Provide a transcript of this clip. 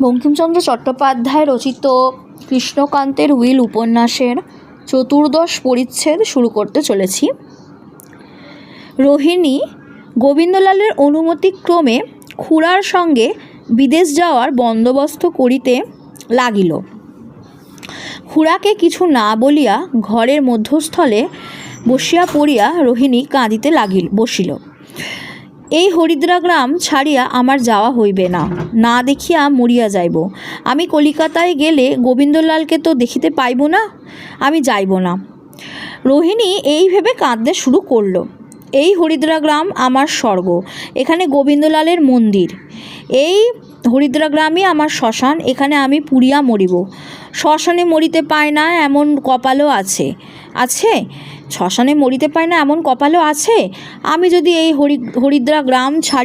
বঙ্কিমচন্দ্র চট্টোপাধ্যায় রচিত কৃষ্ণকান্তের উইল উপন্যাসের চতুর্দশ পরিচ্ছেদ শুরু করতে চলেছি। রোহিণী গোবিন্দলালের অনুমতিক্রমে খুড়ার সঙ্গে বিদেশ যাওয়ার বন্দোবস্ত করিতে লাগিল। খুড়াকে কিছু না বলিয়া ঘরের মধ্যস্থলে বসিয়া পড়িয়া রোহিণী কাঁদিতে বসিল। এই হরিদ্রা গ্রাম ছাড়িয়া আমার যাওয়া হইবে না, না দেখিয়া মরিয়া যাইব। আমি কলিকাতায় গেলে গোবিন্দলালকে তো দেখিতে পাইব না, আমি যাইব না। রোহিণী এই ভেবে কাঁদতে শুরু করল। এই হরিদ্রা গ্রাম আমার স্বর্গ, এখানে গোবিন্দলালের মন্দির। এই হরিদ্রা গ্রামই আমার শ্মশান, এখানে আমি পুড়িয়া মরিব। শ্মশানে মরিতে পায় না এমন কপালও আছে। শ্মশানে মরিতে পায় না এমন কপালও আছে। আমি যদি এই হরিদ্রা গ্রাম ছাড়িয়া